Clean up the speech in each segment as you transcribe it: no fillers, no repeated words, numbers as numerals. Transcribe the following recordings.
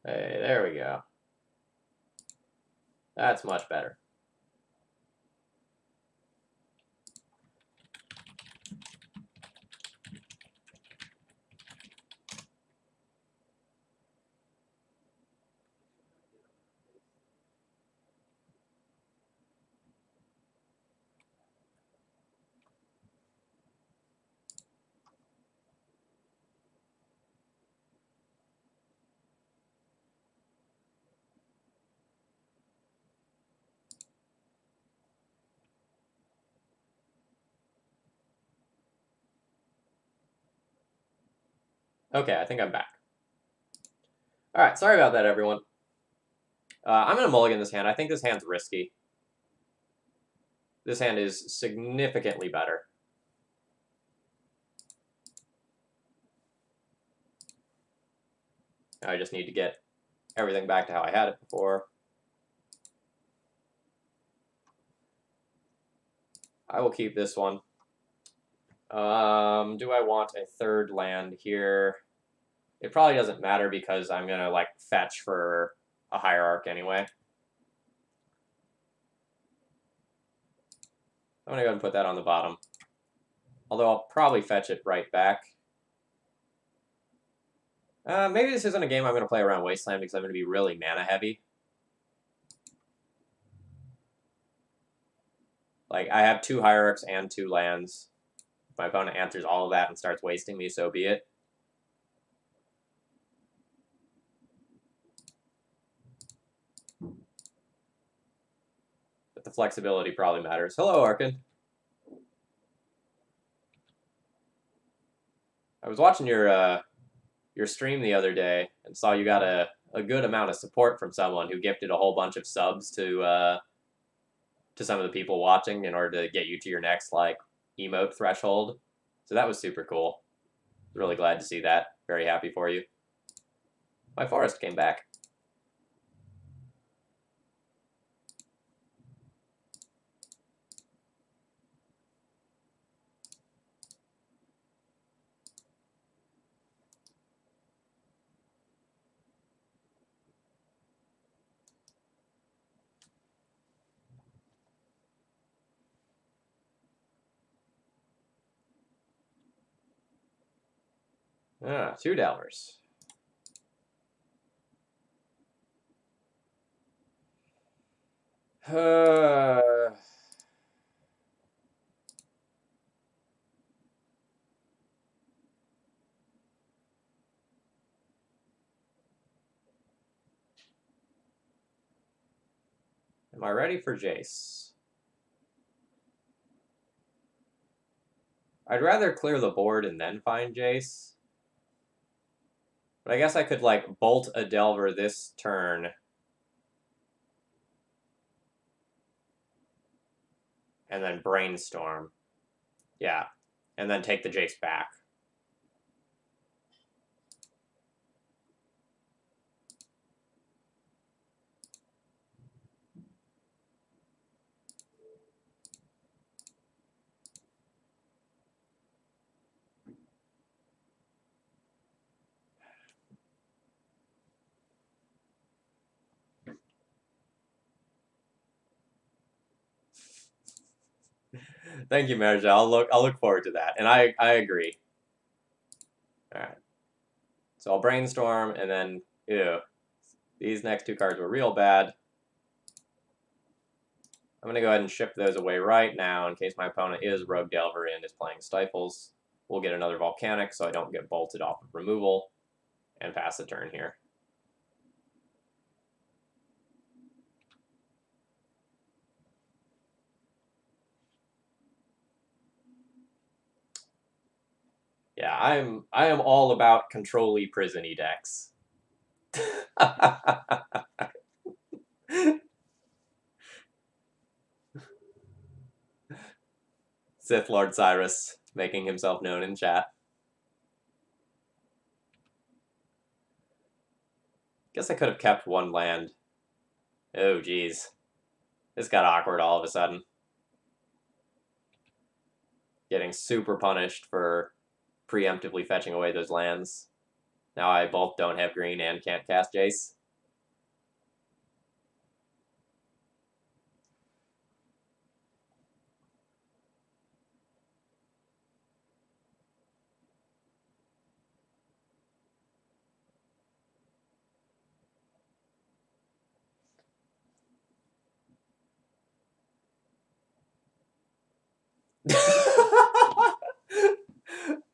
Hey, there we go. That's much better. Okay, I think I'm back. All right, sorry about that, everyone. I'm going to mulligan this hand. I think this hand's risky. This hand is significantly better. I just need to get everything back to how I had it before. I will keep this one. Do I want a third land here? It probably doesn't matter because I'm going to like fetch for a hierarch anyway. I'm going to go ahead and put that on the bottom. Although I'll probably fetch it right back. Maybe this isn't a game I'm going to play around Wasteland because I'm going to be really mana heavy. Like, I have 2 hierarchs and 2 lands. If my opponent answers all of that and starts wasting me, so be it. But the flexibility probably matters. Hello, Arkin. I was watching your stream the other day and saw you got a good amount of support from someone who gifted a whole bunch of subs to some of the people watching in order to get you to your next like emote threshold. So that was super cool. Really glad to see that. Very happy for you. My forest came back. 2 Delvers. Am I ready for Jace? I'd rather clear the board and then find Jace. But I guess I could, like, bolt a Delver this turn. And then Brainstorm. Yeah. And then take the Jace back. Thank you, Marja. I'll look forward to that. And I agree. Alright. So I'll Brainstorm, and then, ew. These next 2 cards were real bad. I'm going to go ahead and ship those away right now in case my opponent is Rogue Delver and is playing Stifles. We'll get another Volcanic so I don't get bolted off of removal and pass the turn here. Yeah, I am all about control-y prison-y decks. Sith Lord Cyrus making himself known in chat. Guess I could have kept 1 land. Oh, geez. This got awkward all of a sudden. Getting super punished for preemptively fetching away those lands. Now I both don't have green and can't cast Jace.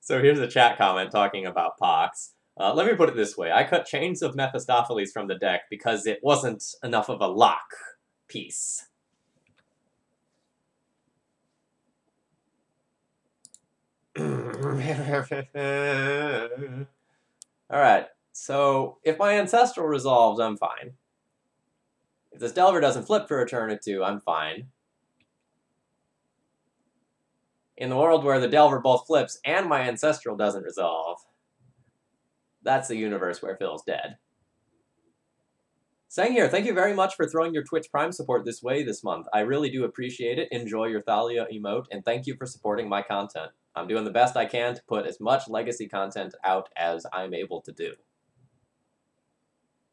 So here's a chat comment talking about Pox. Let me put it this way. I cut Chains of Mephistopheles from the deck because it wasn't enough of a lock piece. Alright, so if my Ancestral resolves, I'm fine. If this Delver doesn't flip for a turn or two, I'm fine. In the world where the Delver both flips and my Ancestral doesn't resolve, that's the universe where Phil's dead. Sang here, thank you very much for throwing your Twitch Prime support this way this month. I really do appreciate it. Enjoy your Thalia emote, and thank you for supporting my content. I'm doing the best I can to put as much legacy content out as I'm able to do.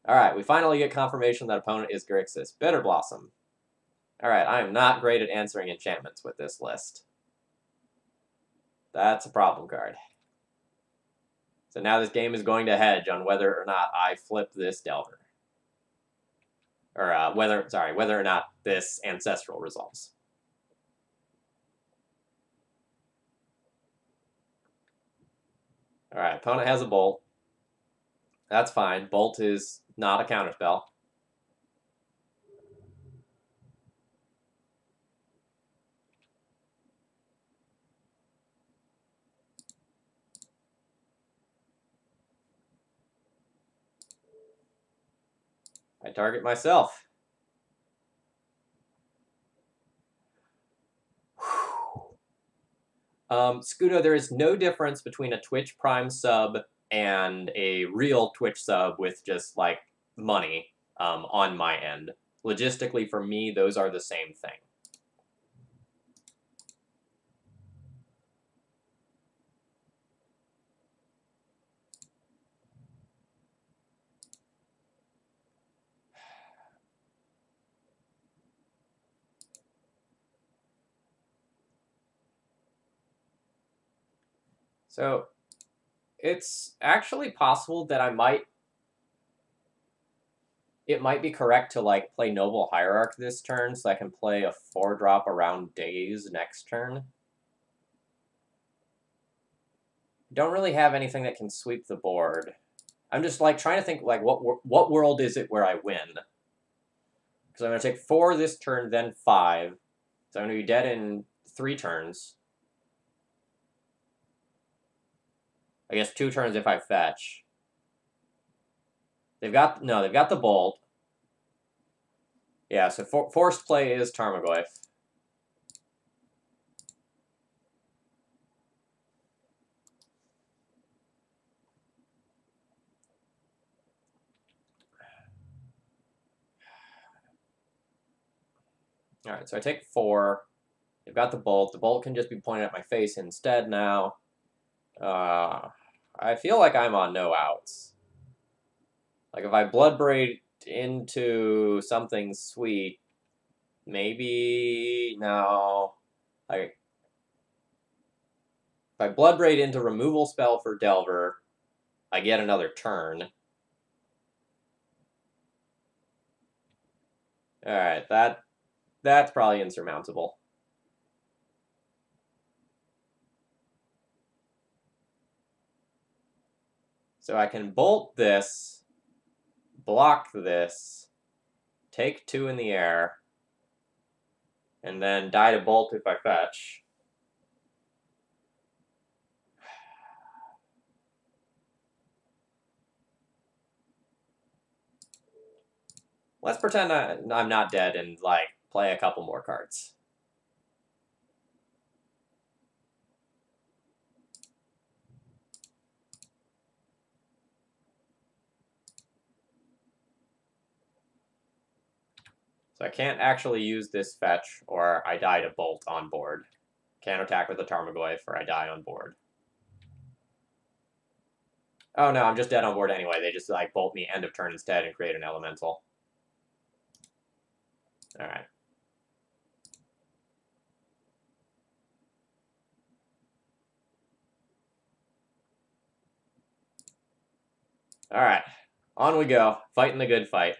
Alright, we finally get confirmation that opponent is Grixis. Bitter Blossom. Alright, I am not great at answering enchantments with this list. That's a problem card. So now this game is going to hedge on whether or not I flip this Delver. Or whether or not this Ancestral resolves. Alright, opponent has a Bolt. That's fine. Bolt is not a counterspell. I target myself. Scudo, there is no difference between a Twitch Prime sub and a real Twitch sub with just, like, money on my end. Logistically, for me, those are the same thing. So, it's actually possible that it might be correct to, like, play Noble Hierarch this turn so I can play a 4-drop around Daze next turn. Don't really have anything that can sweep the board. I'm just, like, trying to think, like, what world is it where I win? Because I'm going to take 4 this turn, then 5. So I'm going to be dead in 3 turns. I guess 2 turns if I fetch. They've got the Bolt. Yeah, so forced play is Tarmogoyf. Alright, so I take 4. They've got the Bolt. The Bolt can just be pointed at my face instead now. I feel like I'm on no outs. Like, if I Bloodbraid into something sweet, maybe... No. If I Bloodbraid into removal spell for Delver, I get another turn. Alright, that's probably insurmountable. So I can Bolt this, block this, take 2 in the air, and then die to Bolt if I fetch. Let's pretend I'm not dead and, like, play a couple more cards. So I can't actually use this fetch, or I die to Bolt on board. Can't attack with a Tarmogoyf, or I die on board. Oh no, I'm just dead on board anyway. They just like bolt me end of turn instead and create an elemental. All right. All right. On we go. Fighting the good fight.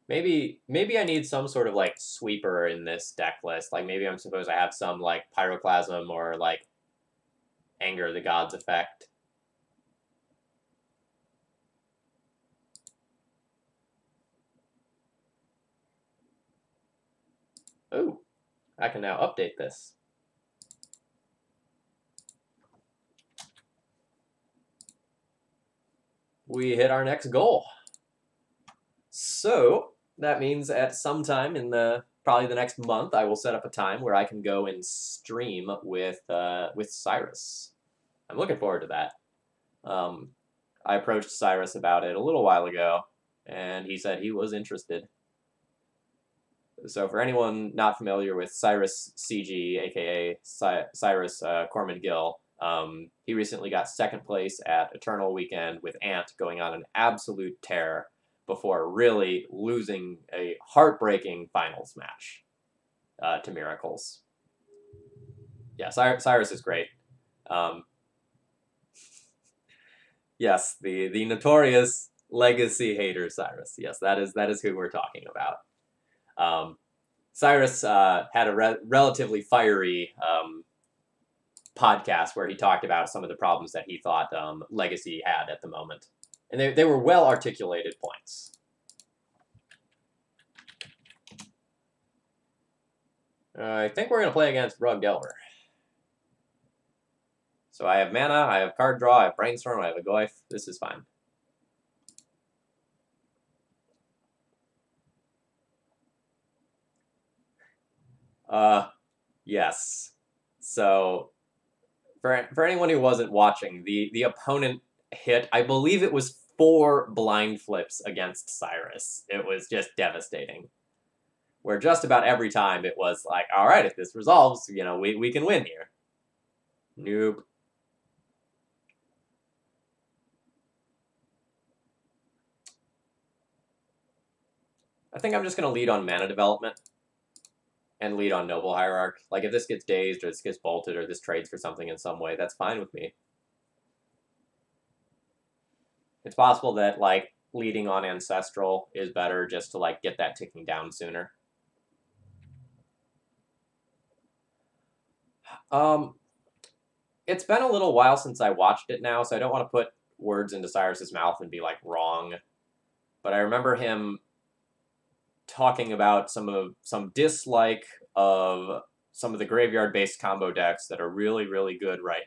Maybe I need some sort of like sweeper in this deck list. Like maybe I'm supposed to have some like pyroclasm or like anger the gods effect. Ooh, I can now update this. We hit our next goal. So that means at some time in probably the next month, I will set up a time where I can go and stream with Cyrus. I'm looking forward to that. I approached Cyrus about it a little while ago, and he said he was interested. So for anyone not familiar with Cyrus CG, aka Cyrus Corman Gill, he recently got second place at Eternal Weekend with Ant, going on an absolute tear before really losing a heartbreaking finals match to Miracles. Yeah, Cyrus is great. Yes, the notorious legacy hater Cyrus. Yes, that is who we're talking about. Cyrus had a relatively fiery podcast where he talked about some of the problems that he thought Legacy had at the moment. And they were well-articulated points. I think we're going to play against RUG Delver. So I have mana, I have card draw, I have Brainstorm, I have a Goyf. This is fine. Yes. So for anyone who wasn't watching, the opponent hit, I believe it was 4 blind flips against Cyrus. It was just devastating. Where just about every time it was like, all right, if this resolves, you know, we can win here. Nope. I think I'm just going to lead on mana development and lead on Noble Hierarch. Like, if this gets dazed or this gets bolted or this trades for something in some way, that's fine with me. It's possible that, like, leading on Ancestral is better just to, like, get that ticking down sooner. It's been a little while since I watched it now, so I don't want to put words into Cyrus's mouth and be, like, wrong. But I remember him talking about some dislike of some of the graveyard-based combo decks that are really, really good right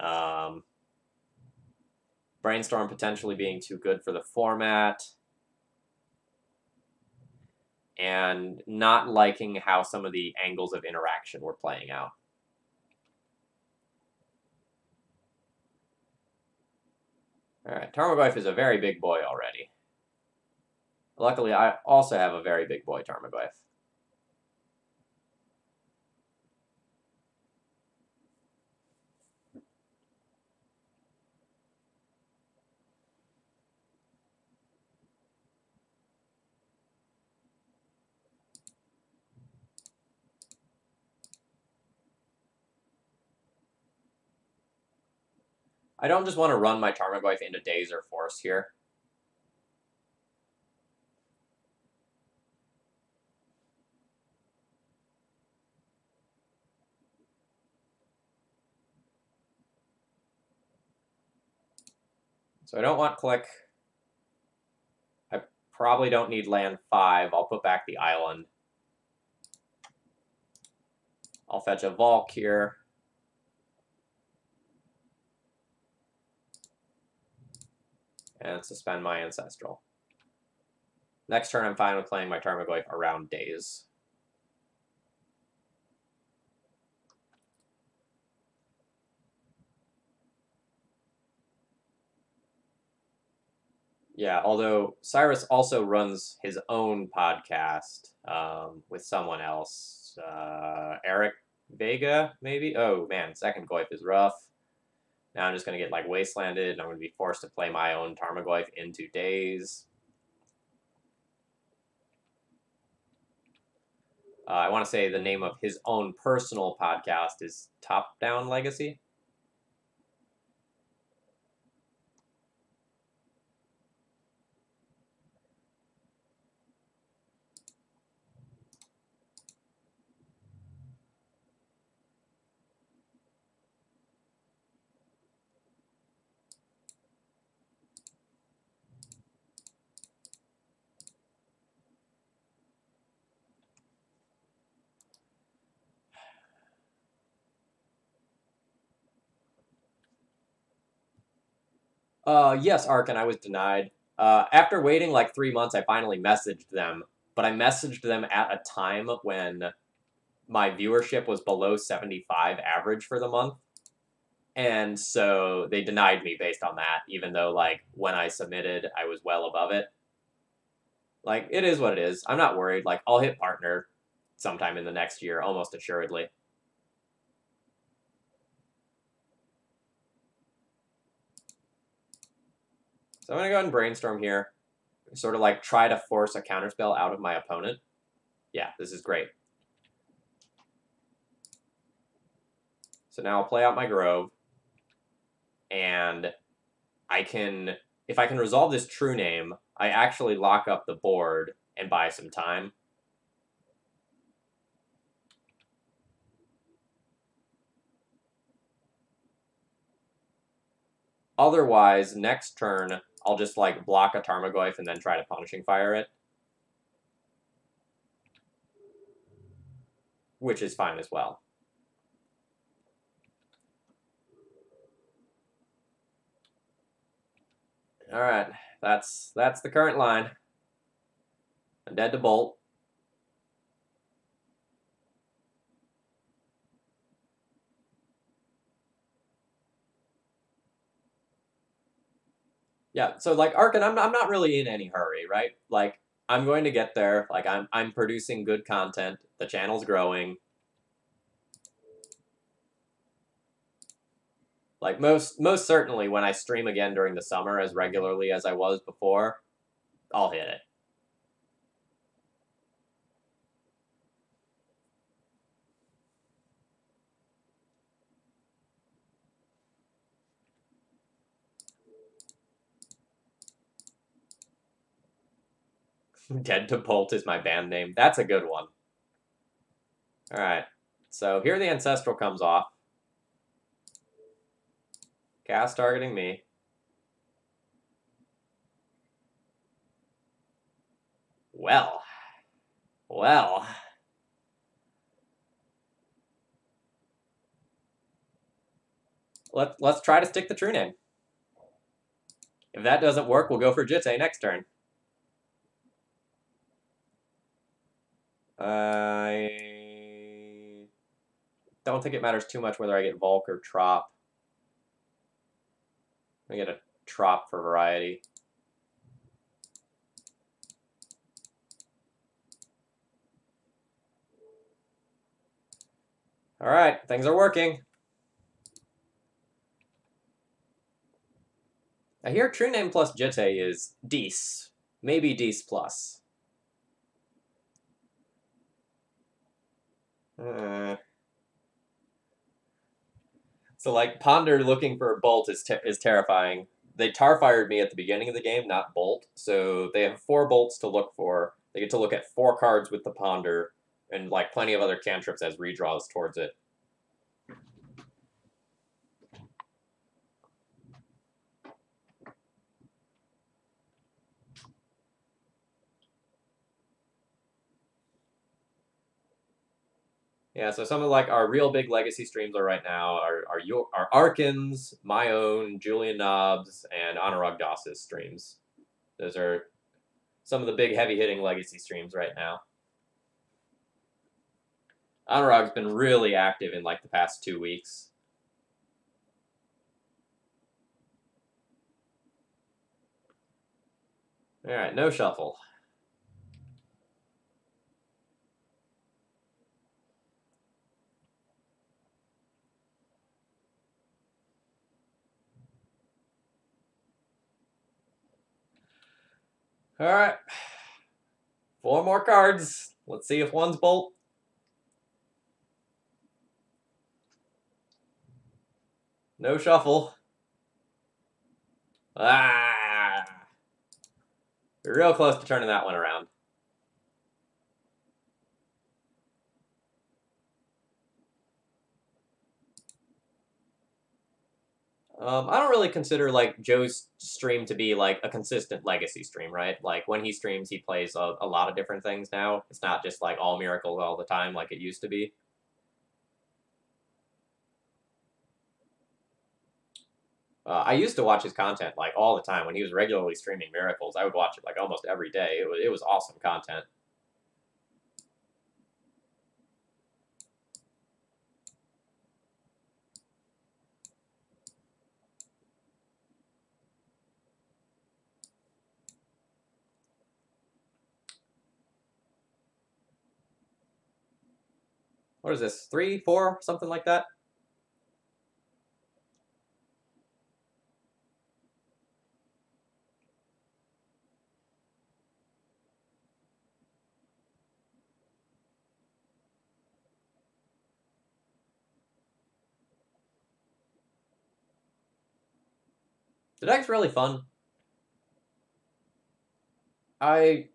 now. Brainstorm potentially being too good for the format. And not liking how some of the angles of interaction were playing out. Alright, Tarmogoyf is a very big boy already. Luckily, I also have a very big boy Tarmogoyf. I don't just want to run my Tarmogoyf into Daze or Force here. So I don't want click. I probably don't need land 5. I'll put back the island. I'll fetch a Valk here. And suspend my Ancestral. Next turn, I'm fine with playing my Tarmogoyf around Daze. Yeah, although Cyrus also runs his own podcast with someone else, Eric. Vega, maybe? Oh, man, second Goyf is rough. Now I'm just going to get, like, wastelanded, and I'm going to be forced to play my own Tarmogoyf into days. I want to say the name of his own personal podcast is Top Down Legacy. Yes, Ark, and I was denied. After waiting like 3 months, I finally messaged them, but I messaged them at a time when my viewership was below 75 average for the month. And so they denied me based on that, even though, like, when I submitted, I was well above it. Like, it is what it is. I'm not worried. Like, I'll hit partner sometime in the next year, almost assuredly. So I'm going to go ahead and brainstorm here. Sort of like try to force a counterspell out of my opponent. Yeah, this is great. So now I'll play out my Grove. And I can, if I can resolve this true name, I actually lock up the board and buy some time. Otherwise, next turn, I'll just like block a Tarmogoyf and then try to Punishing Fire it. Which is fine as well. Alright, that's the current line. I'm dead to Bolt. Yeah, so like Arkin, I'm not really in any hurry, right? Like I'm going to get there. Like I'm producing good content. The channel's growing. Like most certainly when I stream again during the summer as regularly as I was before, I'll hit it. Dead to Bolt is my band name. That's a good one. Alright. So here the Ancestral comes off. Cast targeting me. Well. Well. Let's try to stick the true name. If that doesn't work, we'll go for Jitte next turn. I don't think it matters too much whether I get Volk or Trop. I get a Trop for variety. Alright, things are working. I hear true name plus Jitte is Dece. Maybe Dece plus. So, like, Ponder looking for a Bolt is terrifying. They tar-fired me at the beginning of the game, not Bolt, so they have 4 Bolts to look for. They get to look at 4 cards with the Ponder, and, like, plenty of other cantrips as redraws towards it. Yeah, so some of like our real big legacy streams are right now are Arkins, my own, Julian Knobs, and Anurag Das's streams. Those are some of the big heavy hitting legacy streams right now. Anurag's been really active in like the past 2 weeks. All right, no shuffle. Alright. 4 more cards. Let's see if one's Bolt. No shuffle. Ah! We're real close to turning that one around. I don't really consider like Joe's stream to be like a consistent legacy stream, right? Like when he streams, he plays a lot of different things now. It's not just like all miracles all the time like it used to be. I used to watch his content like all the time when he was regularly streaming miracles. I would watch it like almost every day. It was awesome content. What is this? 3, 4, something like that? The deck's really fun. I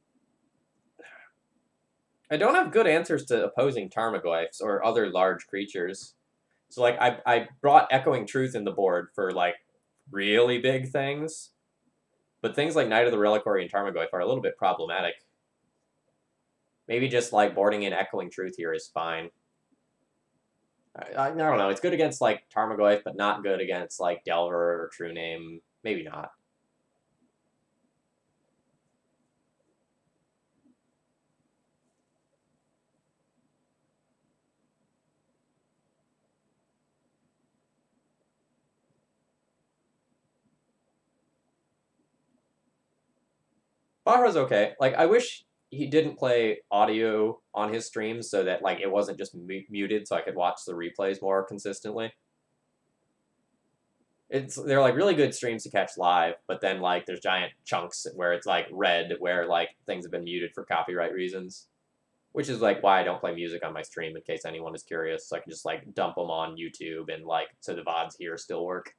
don't have good answers to opposing Tarmogoyfs or other large creatures. So like I brought Echoing Truth in the board for like really big things, but things like Knight of the Reliquary and Tarmogoyf are a little bit problematic. Maybe just like boarding in Echoing Truth here is fine. I don't know. It's good against like Tarmogoyf, but not good against like Delver or True Name. Maybe not. Bahra's okay. Like I wish he didn't play audio on his streams so that like it wasn't just muted, so I could watch the replays more consistently. They're like really good streams to catch live, but then like there's giant chunks where it's like red, where like things have been muted for copyright reasons, which is like why I don't play music on my stream in case anyone is curious. So I can just like dump them on YouTube and like so the VODs here still work.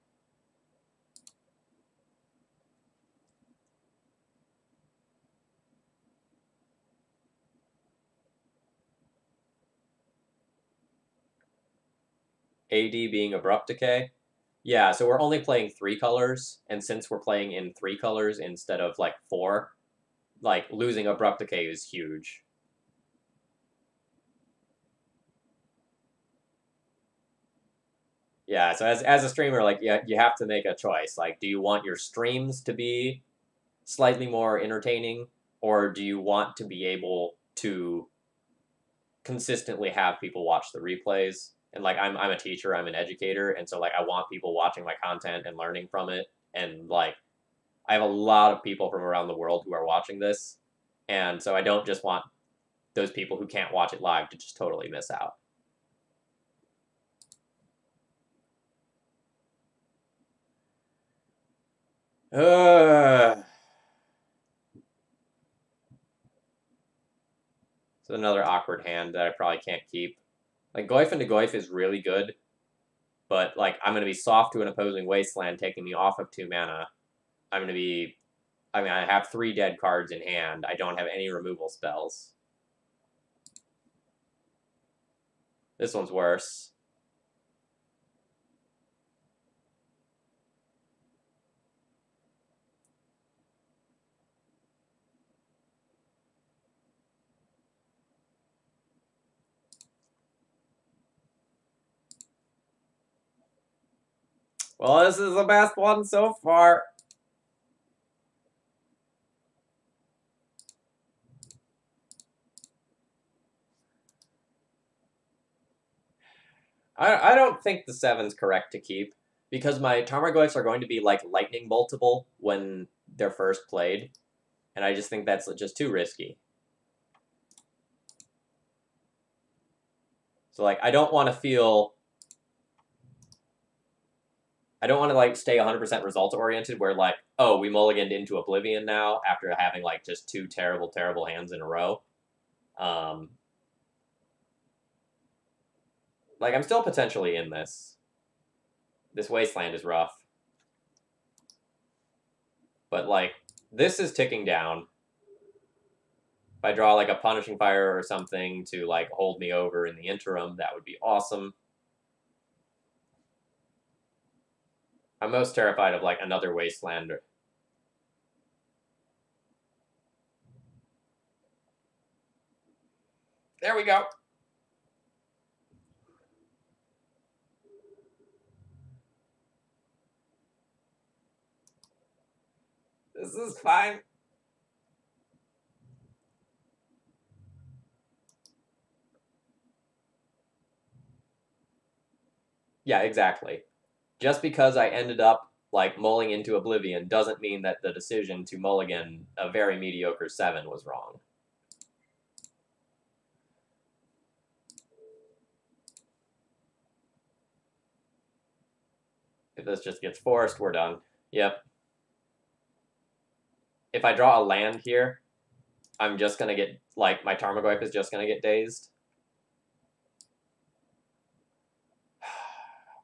AD being Abrupt Decay. Yeah, so we're only playing 3 colors, and since we're playing in 3 colors instead of like 4, like losing Abrupt Decay is huge. Yeah, so as a streamer, like you have to make a choice. Like, do you want your streams to be slightly more entertaining, or do you want to be able to consistently have people watch the replays? And like I'm a teacher, I'm an educator, and so like I want people watching my content and learning from it. And like I have a lot of people from around the world who are watching this, and so I don't just want those people who can't watch it live to just totally miss out. It's another awkward hand that I probably can't keep. Like Goyf into Goyf is really good, but like I'm gonna be soft to an opposing wasteland, taking me off of 2 mana. I'm gonna be. I mean, I have 3 dead cards in hand. I don't have any removal spells. This one's worse. Well, this is the best one so far. I don't think the 7's correct to keep, because my Tarmogoyfs are going to be like lightning boltable when they're first played, and I just think that's just too risky. So like I don't want to feel I don't want to like stay 100% results oriented where like, oh, we mulliganed into Oblivion now after having like just two terrible, terrible hands in a row. Um, like I'm still potentially in this. This Wasteland is rough. But like this is ticking down. If I draw like a Punishing Fire or something to like hold me over in the interim, that would be awesome. I'm most terrified of like another Wasteland. There we go. This is fine. Yeah, exactly. Just because I ended up like mulling into Oblivion doesn't mean that the decision to mulligan a very mediocre 7 was wrong. If this just gets forced, we're done. Yep. If I draw a land here, I'm just gonna get, like, my Tarmogoyf is just gonna get dazed.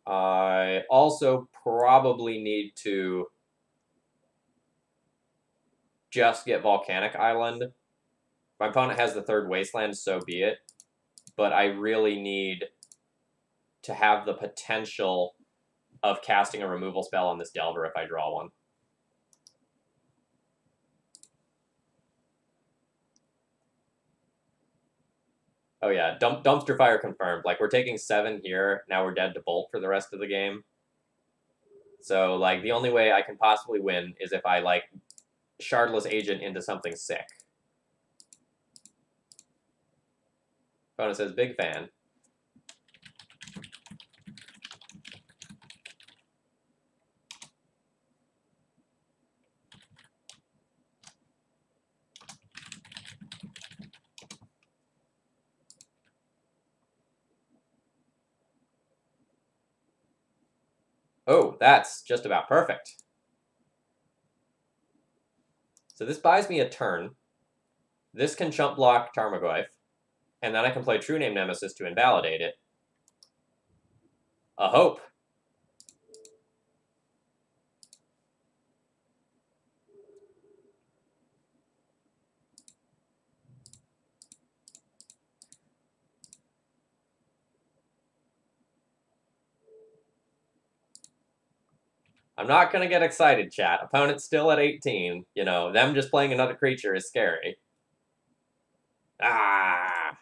I also probably need to just get Volcanic Island. My opponent has the third Wasteland, so be it. But I really need to have the potential of casting a removal spell on this Delver if I draw one. Oh yeah, Dumpster Fire confirmed. Like, we're taking 7 here, now we're dead to Bolt for the rest of the game. So, like, the only way I can possibly win is if I, like, Shardless Agent into something sick. Opponent says, big fan. Oh, that's just about perfect. So this buys me a turn. This can chump block Tarmogoyf, and then I can play True Name Nemesis to invalidate it. A hope. I'm not going to get excited, chat. Opponent's still at 18. You know, them just playing another creature is scary. Ah!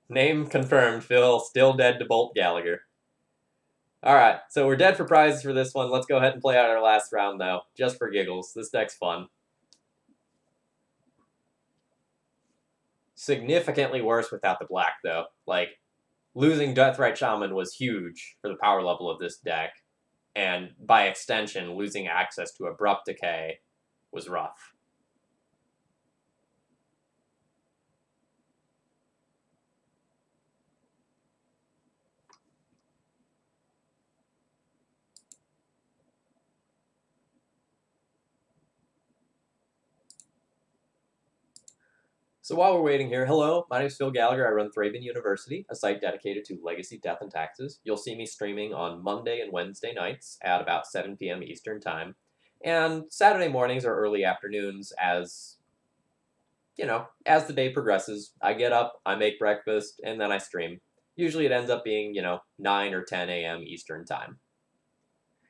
Name confirmed. Phil still dead to Bolt Gallagher. Alright, so we're dead for prizes for this one. Let's go ahead and play out our last round, though. Just for giggles. This deck's fun. Significantly worse without the black, though. Like, losing Deathrite Shaman was huge for the power level of this deck. And by extension, losing access to Abrupt Decay was rough. So while we're waiting here, hello, my name is Phil Gallagher. I run ThrabenU University, a site dedicated to legacy, death, and taxes. You'll see me streaming on Monday and Wednesday nights at about 7 p.m. Eastern Time. And Saturday mornings or early afternoons as, you know, as the day progresses. I get up, I make breakfast, and then I stream. Usually it ends up being, you know, 9 or 10 a.m. Eastern Time.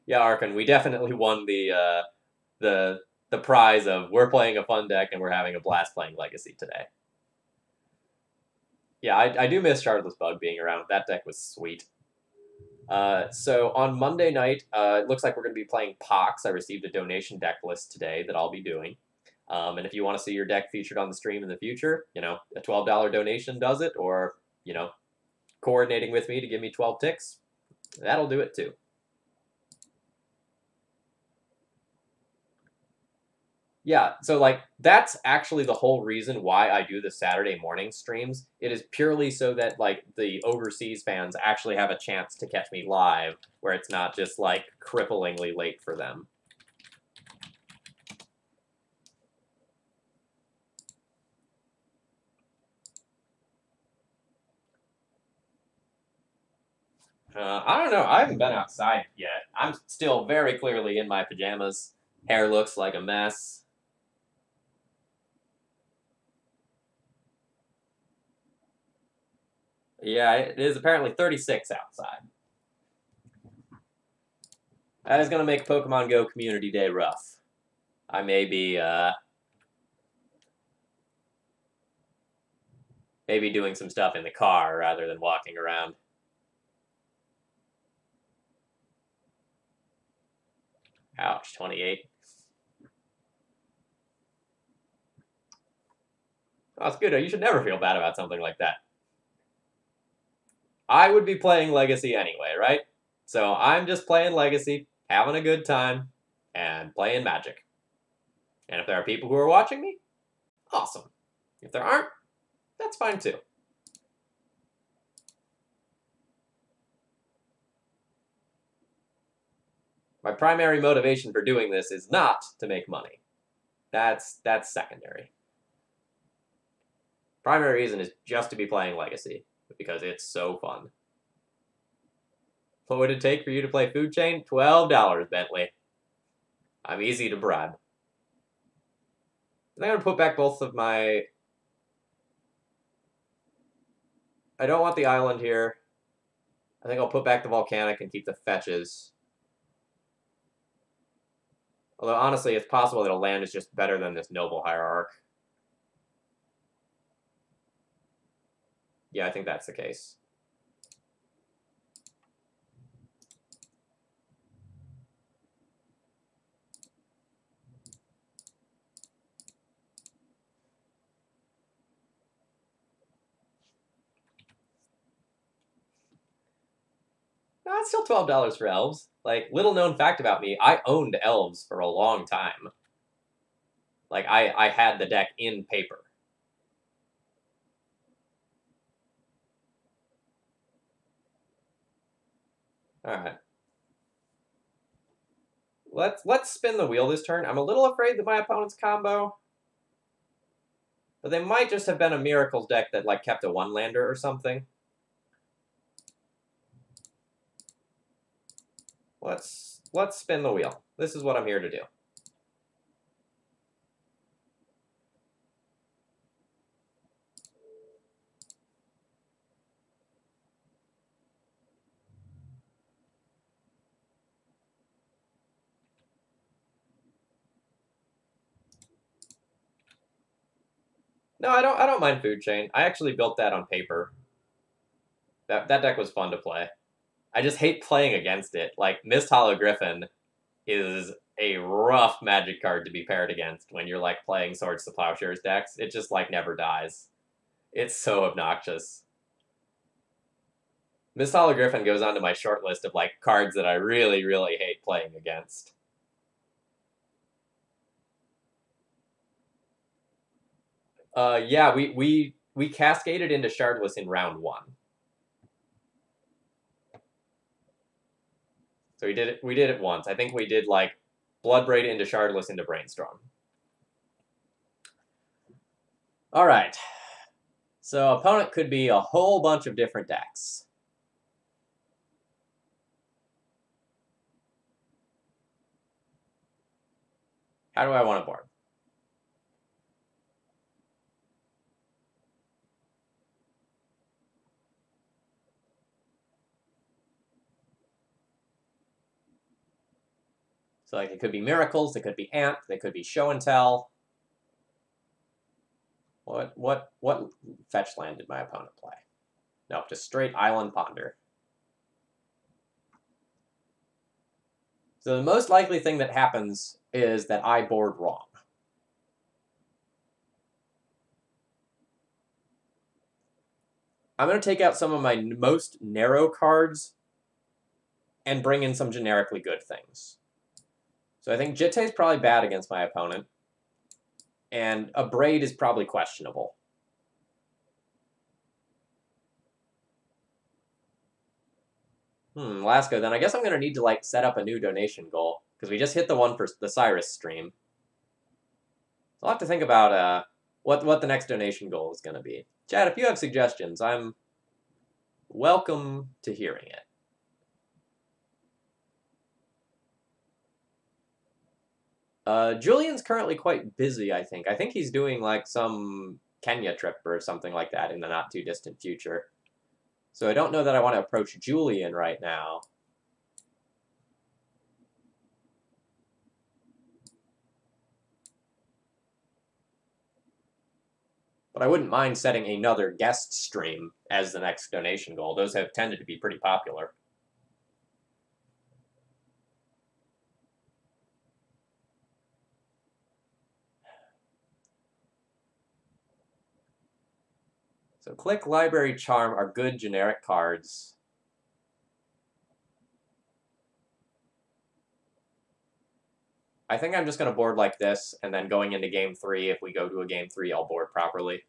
Yeah, Arkan, we definitely won the prize of we're playing a fun deck and we're having a blast playing Legacy today. Yeah, I do miss Shardless Bug being around. That deck was sweet. So on Monday night, it looks like we're going to be playing Pox. I received a donation deck list today that I'll be doing. And if you want to see your deck featured on the stream in the future, you know, a $12 donation does it, or, you know, coordinating with me to give me 12 ticks, that'll do it too. Yeah, so like that's actually the whole reason why I do the Saturday morning streams. It is purely so that like the overseas fans actually have a chance to catch me live, where it's not just like cripplingly late for them. I don't know. I haven't been outside yet. I'm still very clearly in my pajamas. Hair looks like a mess. Yeah, it is apparently 36 outside. That is going to make Pokemon Go Community Day rough. I may be, maybe doing some stuff in the car rather than walking around. Ouch, 28. Oh, it's good. You should never feel bad about something like that. I would be playing Legacy anyway, right? So I'm just playing Legacy, having a good time, and playing Magic. And if there are people who are watching me, awesome. If there aren't, that's fine too. My primary motivation for doing this is not to make money. That's secondary. Primary reason is just to be playing Legacy, because it's so fun. What would it take for you to play Food Chain? $12, Bentley. I'm easy to bribe. I'm going to put back both of my... I don't want the island here. I think I'll put back the volcanic and keep the fetches. Although, honestly, it's possible that a land is just better than this noble hierarch. Yeah, I think that's the case. No, it's still $12 for elves. Like, little known fact about me, I owned elves for a long time. Like, I had the deck in paper. Alright. Let's spin the wheel this turn. I'm a little afraid that my opponent's combo. But they might just have been a Miracles deck that, like, kept a one-lander or something. Let's spin the wheel. This is what I'm here to do. No, I don't mind Food Chain. I actually built that on paper. That deck was fun to play. I just hate playing against it. Like, Mist Hollow Griffin is a rough Magic card to be paired against when you're, like, playing Swords to Plowshares decks. It just, like, never dies. It's so obnoxious. Mist Hollow Griffin goes onto my short list of, like, cards that I really, really hate playing against. Yeah, we cascaded into Shardless in round 1. So we did it once. I think we did like Bloodbraid into Shardless into Brainstorm. All right. So opponent could be a whole bunch of different decks. How do I want to board? So like it could be Miracles, it could be Amp, they could be Show and Tell. What fetch land did my opponent play? No, just straight Island Ponder. So the most likely thing that happens is that I board wrong. I'm going to take out some of my most narrow cards and bring in some generically good things. So I think Jitte is probably bad against my opponent. And a braid is probably questionable. Lasco, then I guess I'm going to need to, like, set up a new donation goal, because we just hit the one for the Cyrus stream. So I'll have to think about what the next donation goal is going to be. Chad, if you have suggestions, I'm welcome to hearing it. Julian's currently quite busy, I think. I think he's doing, like, some Kenya trip or something like that in the not-too-distant future. So I don't know that I want to approach Julian right now. But I wouldn't mind setting another guest stream as the next donation goal. Those have tended to be pretty popular. So Click, Library, Charm are good generic cards. I think I'm just going to board like this, and then going into Game 3, if we go to a Game 3, I'll board properly.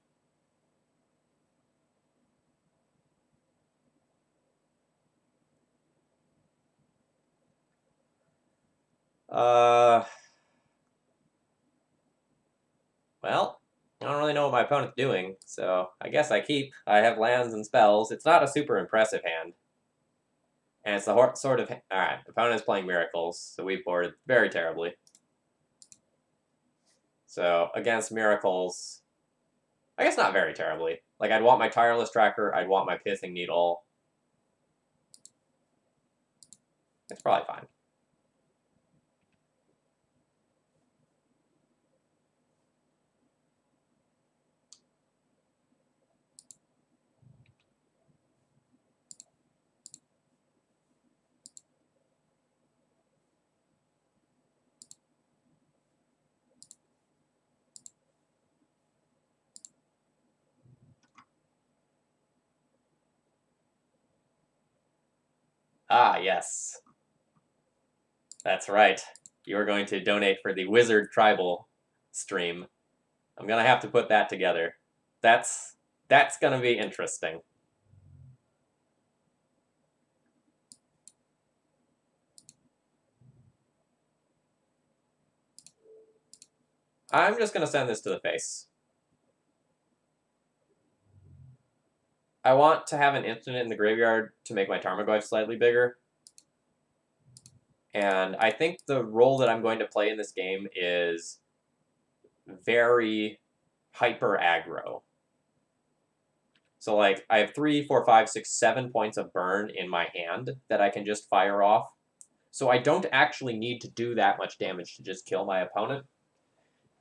Well, I don't really know what my opponent's doing, so I guess I keep. I have lands and spells. It's not a super impressive hand. And it's the sort of... Alright, opponent's playing Miracles, so we've boarded very terribly. So, against Miracles... I guess not very terribly. Like, I'd want my Tireless Tracker, I'd want my Pithing Needle. It's probably fine. Ah, yes. That's right. You're going to donate for the Wizard Tribal stream. I'm going to have to put that together. That's going to be interesting. I'm just going to send this to the face. I want to have an instant in the graveyard to make my Tarmogoyf slightly bigger. And I think the role that I'm going to play in this game is very hyper aggro. So, like, I have 3, 4, 5, 6, 7 points of burn in my hand that I can just fire off. So I don't actually need to do that much damage to just kill my opponent.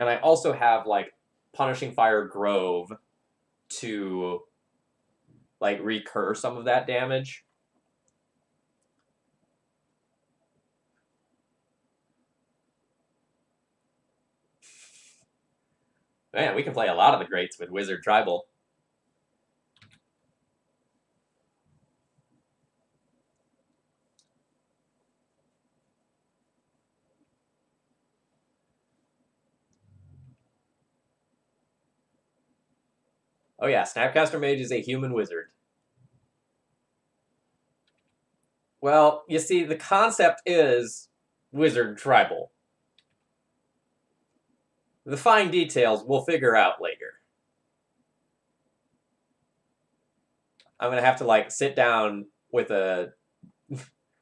And I also have, like, Punishing Fire Grove to, like, recur some of that damage. Man, we can play a lot of the greats with Wizard Tribal. Oh yeah, Snapcaster Mage is a human wizard. Well, you see, the concept is Wizard Tribal. The fine details we'll figure out later. I'm gonna have to, like, sit down with a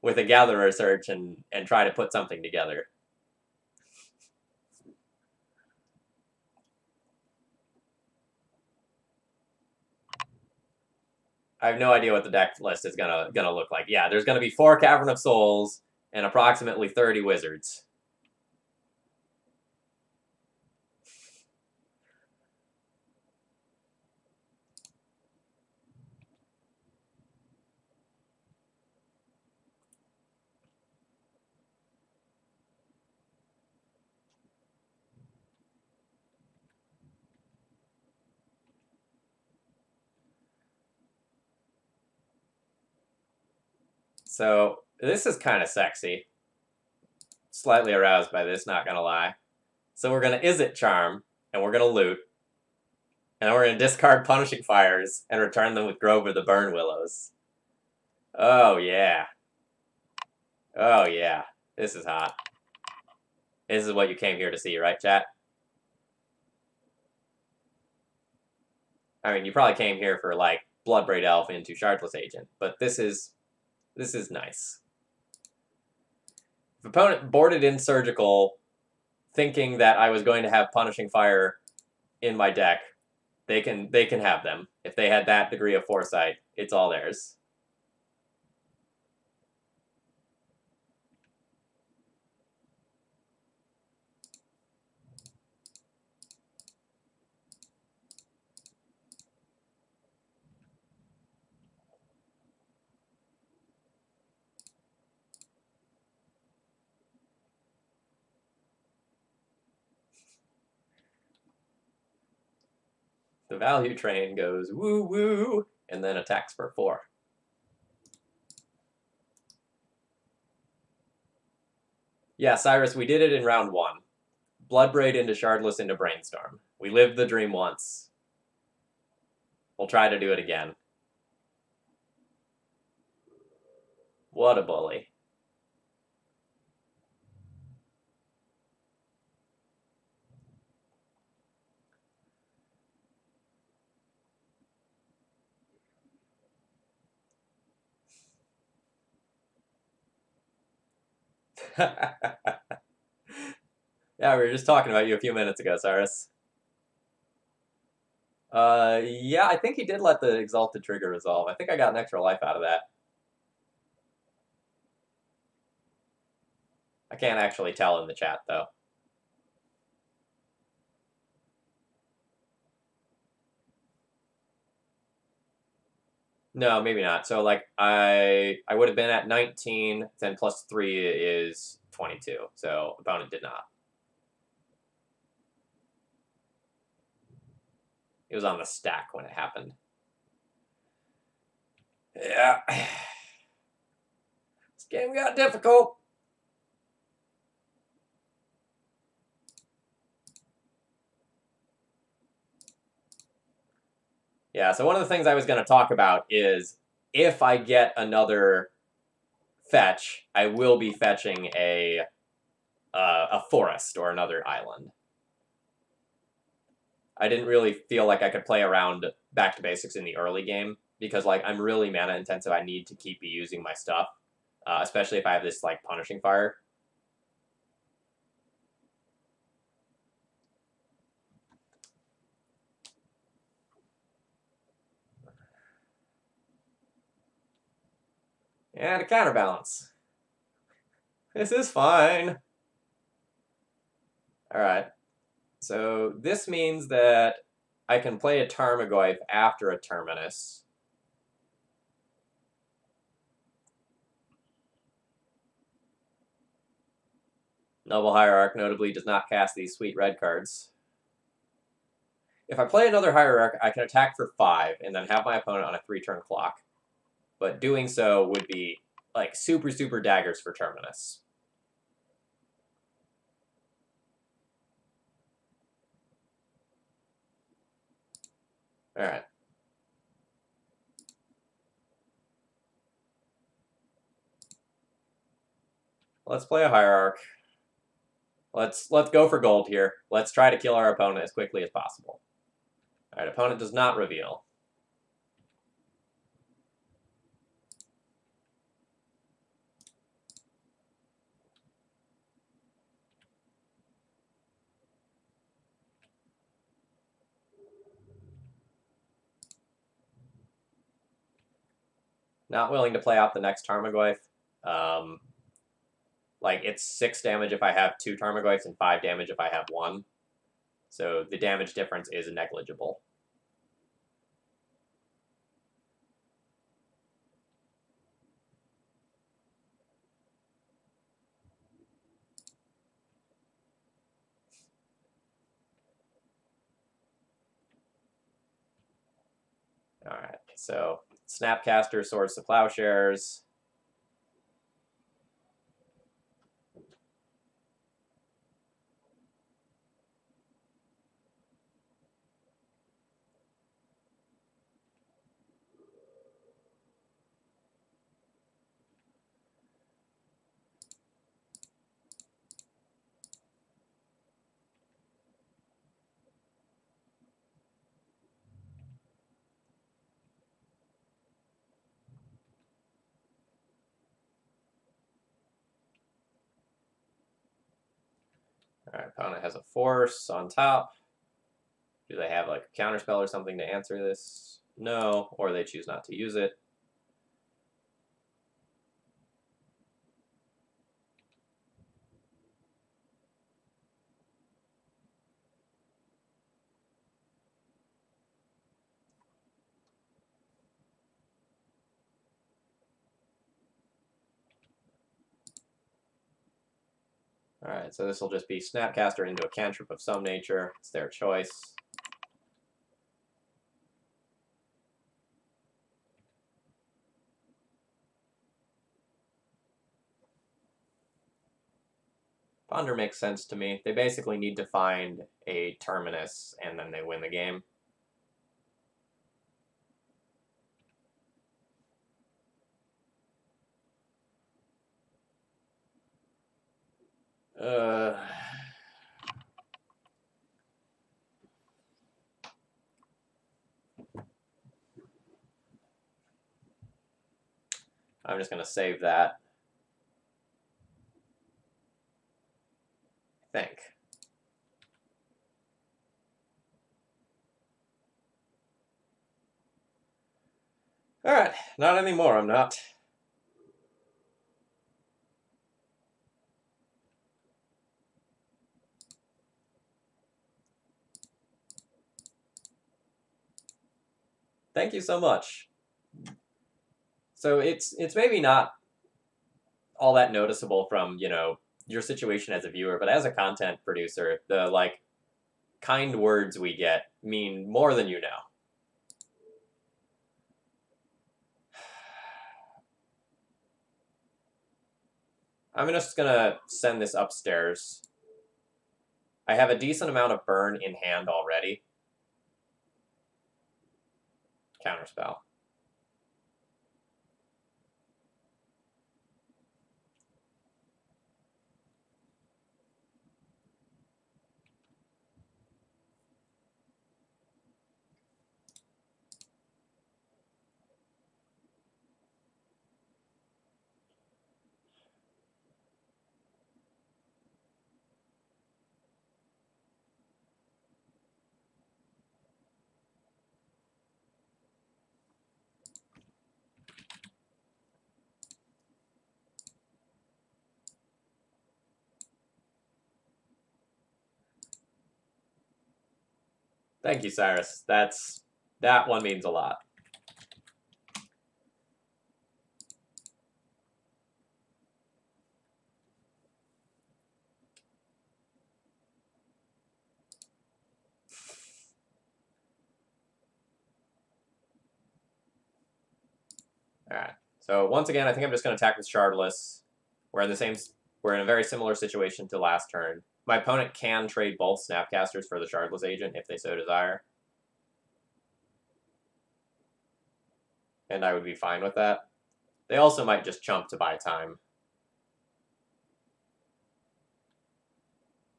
with a gatherer search and try to put something together. I have no idea what the deck list is gonna look like. Yeah, there's gonna be 4 Cavern of Souls and approximately 30 wizards. So this is kind of sexy. Slightly aroused by this, not gonna lie. So we're gonna Is It Charm, and we're gonna loot, and then we're gonna discard Punishing Fires and return them with Grove of the Burn Willows. Oh yeah. Oh yeah. This is hot. This is what you came here to see, right, chat? I mean, you probably came here for, like, Bloodbraid Elf into Shardless Agent, but this is nice. If opponent boarded in Surgical thinking that I was going to have Punishing Fire in my deck, they can have them. If they had that degree of foresight, it's all theirs. The value train goes woo woo and then attacks for 4. Yeah, Cyrus, we did it in round 1. Bloodbraid into Shardless into Brainstorm. We lived the dream once. We'll try to do it again. What a bully. Yeah, we were just talking about you a few minutes ago, Cyrus. Yeah, I think he did let the Exalted Trigger resolve. I think I got an extra life out of that. I can't actually tell in the chat, though. No, maybe not. So, like, I would have been at 19, then plus 3 is 22. So, opponent did not. It was on the stack when it happened. Yeah. This game got difficult. Yeah, so one of the things I was going to talk about is if I get another fetch, I will be fetching a forest or another island. I didn't really feel like I could play around back to basics in the early game because, like, I'm really mana intensive. I need to keep using my stuff, especially if I have this, like, Punishing Fire. And a counterbalance. This is fine. Alright. So this means that I can play a Tarmogoyf after a Terminus. Noble Hierarch notably does not cast these sweet red cards. If I play another Hierarch, I can attack for 5 and then have my opponent on a 3-turn clock. But doing so would be, like, super, super daggers for Terminus. Alright. Let's play a Hierarch. Let's go for gold here. Let's try to kill our opponent as quickly as possible. Alright, opponent does not reveal. Not willing to play out the next Tarmogoyf. Like, it's 6 damage if I have 2 Tarmogoyfs and 5 damage if I have 1. So the damage difference is negligible. Alright, so Snapcaster, Swords to Plowshares. Alright, opponent has a force on top. Do they have like a counterspell or something to answer this? No, or they choose not to use it. Alright, so this will just be Snapcaster into a cantrip of some nature. It's their choice. Ponder makes sense to me. They basically need to find a terminus, and then they win the game. I'm just going to save that. I think. Alright, not anymore, I'm not. Thank you so much. So it's maybe not all that noticeable from, you know, your situation as a viewer, but as a content producer, the like kind words we get mean more than you know. I'm just gonna send this upstairs. I have a decent amount of burn in hand already. Counterspell. Thank you, Cyrus. That one means a lot. Alright. So once again, I think I'm just gonna attack with Shardless. We're in a very similar situation to last turn. My opponent can trade both Snapcasters for the Shardless Agent if they so desire. And I would be fine with that. They also might just chump to buy time.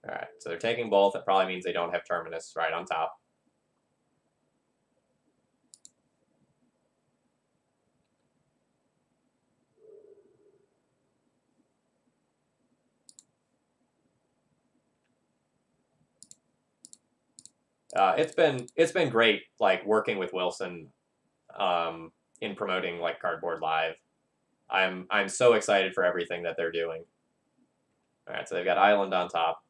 Alright, so they're taking both. That probably means they don't have Terminus right on top. It's been great, like, working with Wilson in promoting, like, Cardboard Live. I'm so excited for everything that they're doing. Alright, so they've got Island on top.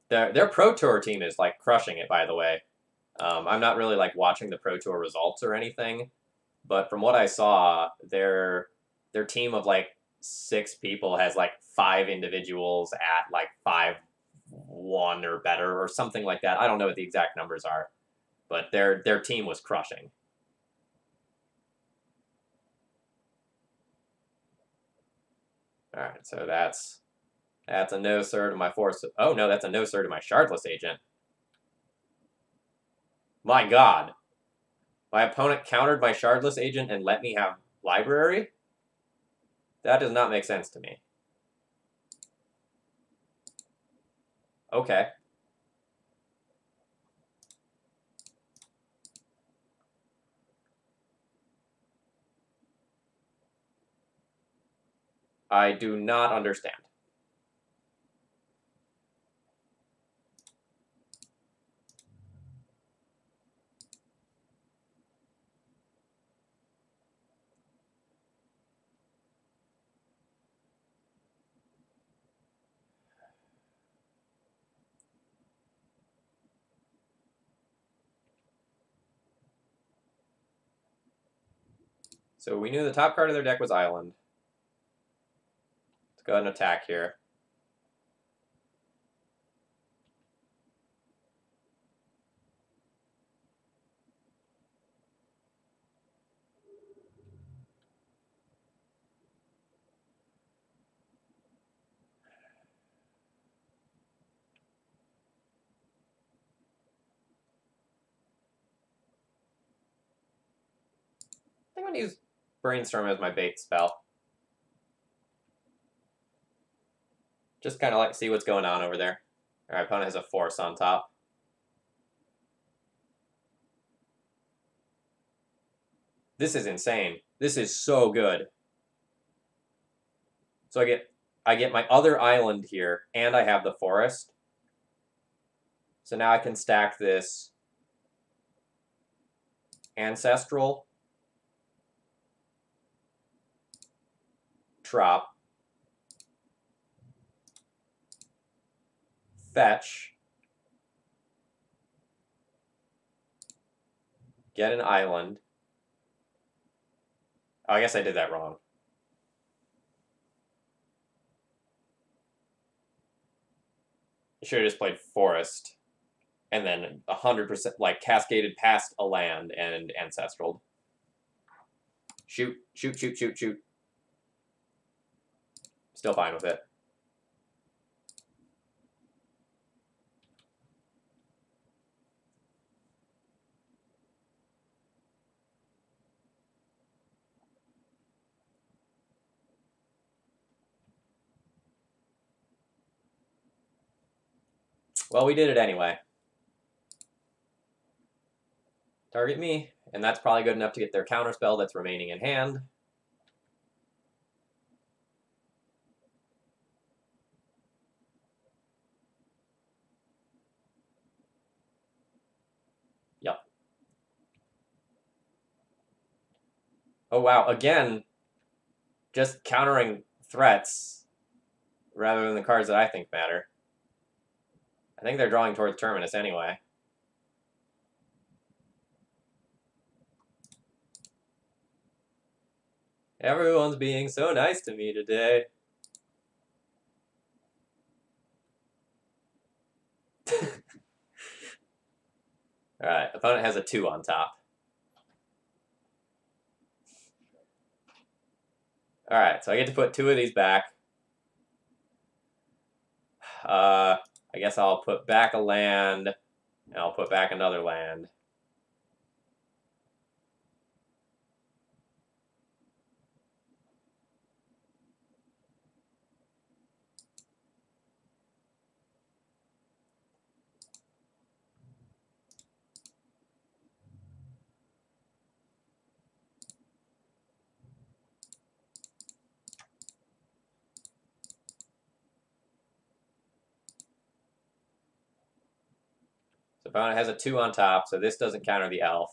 Their Pro Tour team is, like, crushing it, by the way. I'm not really, like, watching the Pro Tour results or anything, but from what I saw, their team of, like, 6 people has, like, 5 individuals at, like, 5-1 or better or something like that. I don't know what the exact numbers are, but their team was crushing. All right, so that's a no sir to my force. Oh no, that's a no sir to my Shardless Agent. My God, my opponent countered my Shardless Agent and let me have Library? That does not make sense to me. Okay. I do not understand. So we knew the top card of their deck was Island. Let's go ahead and attack here. I think I'm going to use Brainstorm as my bait spell. Just kind of like see what's going on over there. Our opponent has a Force on top. This is insane. This is so good. So I get my other island here, and I have the forest. So now I can stack this Ancestral, Trop, Fetch, get an island. Oh, I guess I did that wrong. I should have just played Forest, and then 100% like cascaded past a land and Ancestral. Shoot, shoot, shoot, shoot, shoot. Still fine with it. Well, we did it anyway. Target me, and that's probably good enough to get their counterspell that's remaining in hand. Yep. Oh wow, again, just countering threats rather than the cards that I think matter. I think they're drawing towards Terminus anyway. Everyone's being so nice to me today. Alright, opponent has a 2 on top. Alright, so I get to put 2 of these back. I guess I'll put back a land, and I'll put back another land. So opponent has a 2 on top, so this doesn't counter the elf.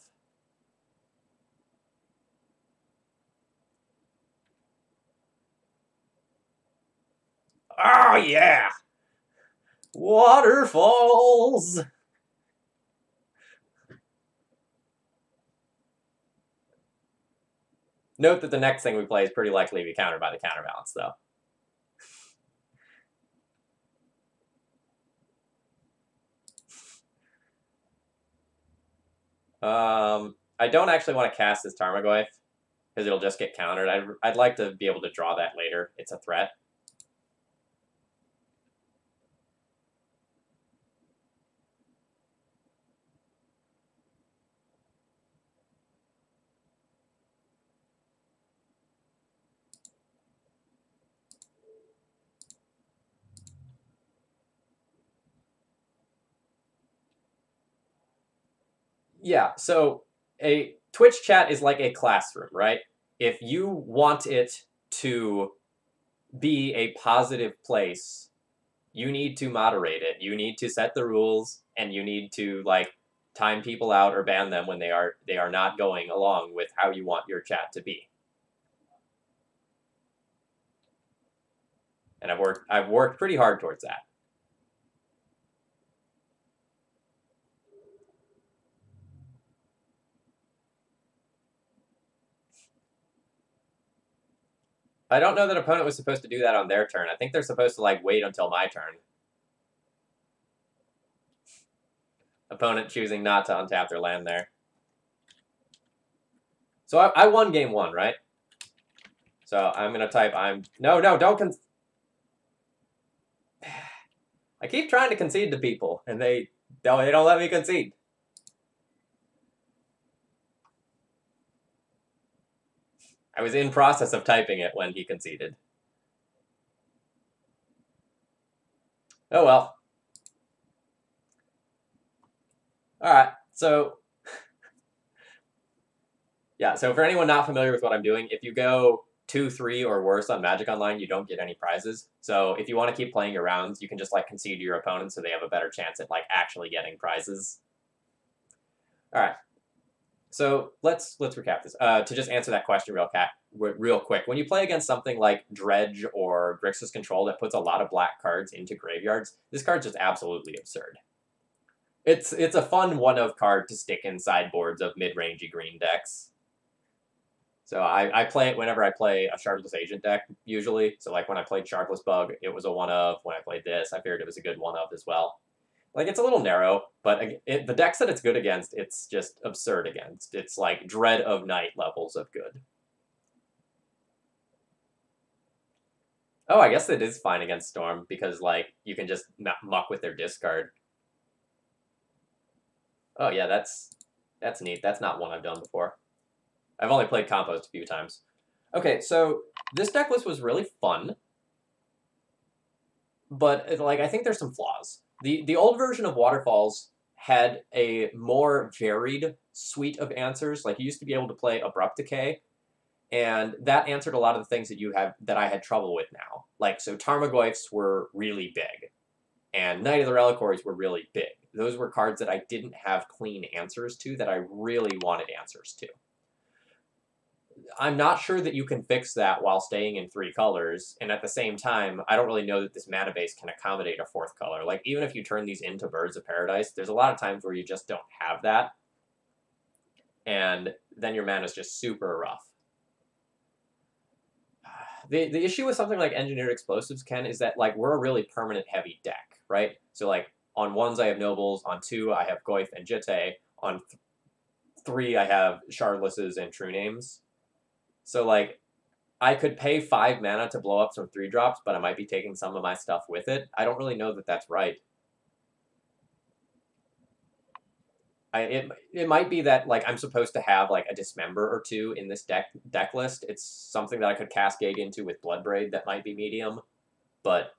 Oh yeah! Waterfalls! Note that the next thing we play is pretty likely to be countered by the counterbalance, though. I don't actually want to cast this Tarmogoyf, because it'll just get countered. I'd like to be able to draw that later. It's a threat. Yeah, so a Twitch chat is like a classroom, right? If you want it to be a positive place, you need to moderate it. You need to set the rules, and you need to like time people out or ban them when they are not going along with how you want your chat to be. And I've worked pretty hard towards that. I don't know that opponent was supposed to do that on their turn. I think they're supposed to, like, wait until my turn. Opponent choosing not to untap their land there. So I won game one, right? So I'm going to type No, don't I keep trying to concede to people, and they don't let me concede. I was in process of typing it when he conceded. Oh well. Alright, so... yeah, so for anyone not familiar with what I'm doing, if you go 2-3 or worse on Magic Online, you don't get any prizes. So if you want to keep playing your rounds, you can just, like, concede to your opponent so they have a better chance at, like, actually getting prizes. Alright. So let's recap this. To just answer that question real quick, when you play against something like Dredge or Grixis Control that puts a lot of black cards into graveyards, this card's just absolutely absurd. It's a fun one-of card to stick in sideboards of mid-rangey green decks. So I play it whenever I play a Shardless Agent deck, usually. So like when I played Shardless Bug, it was a one-of. When I played this, I figured it was a good one-of as well. Like, it's a little narrow, but the decks that it's good against, it's just absurd against. It's like Dread of Night levels of good. Oh, I guess it is fine against Storm, because, like, you can just muck with their discard. Oh, yeah, that's neat. That's not one I've done before. I've only played Compost a few times. Okay, so this deck list was really fun, but, like, I think there's some flaws. The old version of Waterfalls had a more varied suite of answers. Like, you used to be able to play Abrupt Decay, and that answered a lot of the things that I had trouble with now. Like, so Tarmogoyfs were really big, and Knight of the Reliquaries were really big. Those were cards that I didn't have clean answers to that I really wanted answers to. I'm not sure that you can fix that while staying in 3 colors, and at the same time, I don't really know that this mana base can accommodate a 4th color. Like, even if you turn these into Birds of Paradise, there's a lot of times where you just don't have that, and then your mana's just super rough. The issue with something like Engineered Explosives, Ken, is that, like, we're a really permanent heavy deck, right? So, like, on 1s I have Nobles, on 2 I have Goyf and Jitte, on 3 I have Shardlesses and True Names. So, like, I could pay 5 mana to blow up some 3-drops, but I might be taking some of my stuff with it. I don't really know that that's right. It might be that, like, I'm supposed to have, like, a Dismember or 2 in this deck list. It's something that I could cascade into with Bloodbraid that might be medium, but,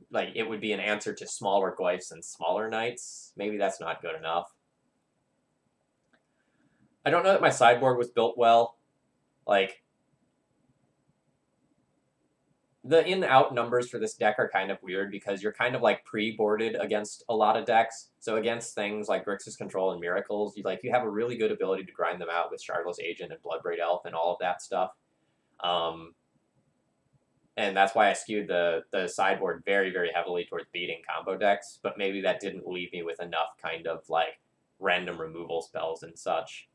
like, it would be an answer to smaller Goyfs and smaller Knights. Maybe that's not good enough. I don't know that my sideboard was built well. Like, the in-out numbers for this deck are kind of weird because you're kind of, like, pre-boarded against a lot of decks. So against things like Grixis Control and Miracles, you have a really good ability to grind them out with Shardless Agent and Bloodbraid Elf and all of that stuff. And that's why I skewed the sideboard very, very heavily towards beating combo decks, but maybe that didn't leave me with enough kind of, like, random removal spells and such.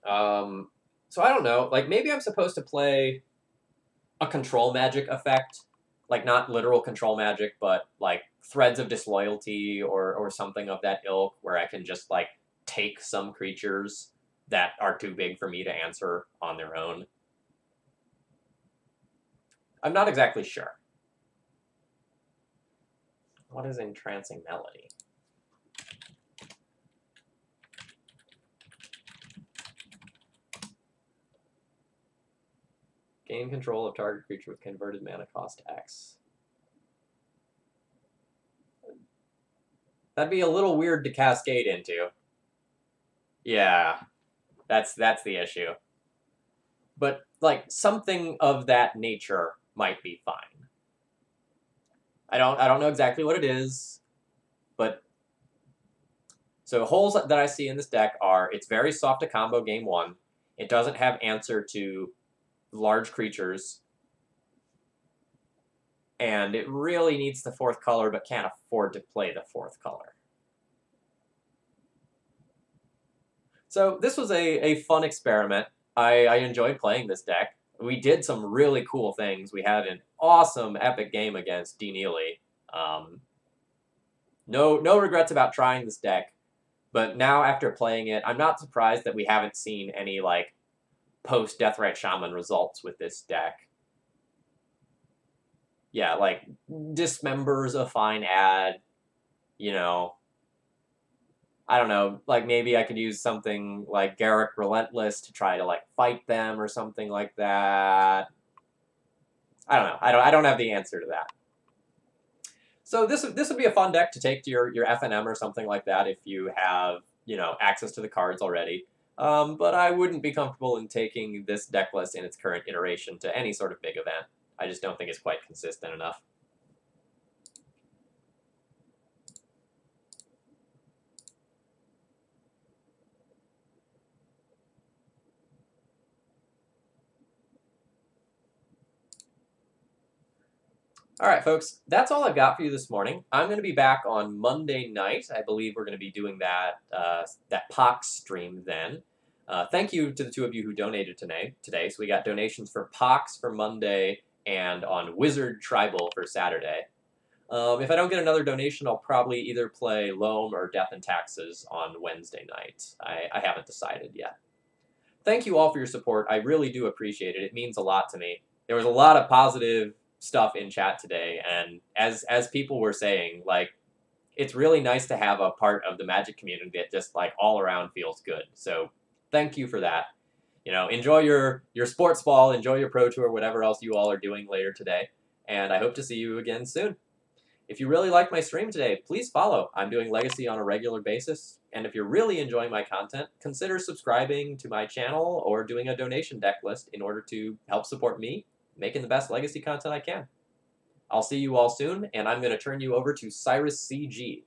So I don't know. Like, maybe I'm supposed to play a control magic effect, like, not literal control magic, but, like, Threads of Disloyalty or something of that ilk, where I can just, like, take some creatures that are too big for me to answer on their own. I'm not exactly sure. What is Entrancing Melody? Gain control of target creature with converted mana cost X. That'd be a little weird to cascade into. Yeah, that's the issue. But, like, something of that nature might be fine. I don't know exactly what it is, but so holes that I see in this deck are it's very soft to combo game 1. It doesn't have answer to large creatures, and it really needs the 4th color but can't afford to play the 4th color. So this was a fun experiment. I enjoyed playing this deck. We did some really cool things. We had an awesome epic game against D. Neely. No regrets about trying this deck. But now after playing it, I'm not surprised that we haven't seen any like post Deathrite Shaman results with this deck. Yeah, like Dismember's a fine ad. You know, I don't know. Like maybe I could use something like Garruk Relentless to try to like fight them or something like that. I don't know. I don't have the answer to that. So this would be a fun deck to take to your FNM or something like that if you have access to the cards already. But I wouldn't be comfortable in taking this deck list in its current iteration to any sort of big event. I just don't think it's quite consistent enough. All right, folks, that's all I've got for you this morning. I'm going to be back on Monday night. I believe we're going to be doing that Pox stream then. Thank you to the two of you who donated today. So we got donations for Pox for Monday and on Wizard Tribal for Saturday. If I don't get another donation, I'll probably either play Loam or Death and Taxes on Wednesday night. I haven't decided yet. Thank you all for your support. I really do appreciate it. It means a lot to me. There was a lot of positive stuff in chat today, and as people were saying, like, it's really nice to have a part of the Magic community that just like all around feels good. So thank you for that. Enjoy your sports ball, enjoy your pro tour, whatever else you all are doing later today, and I hope to see you again soon. If you really like my stream today, please follow. I'm doing Legacy on a regular basis, and if you're really enjoying my content, consider subscribing to my channel or doing a donation deck list in order to help support me making the best Legacy content I can. I'll see you all soon, and I'm going to turn you over to Cyrus CG.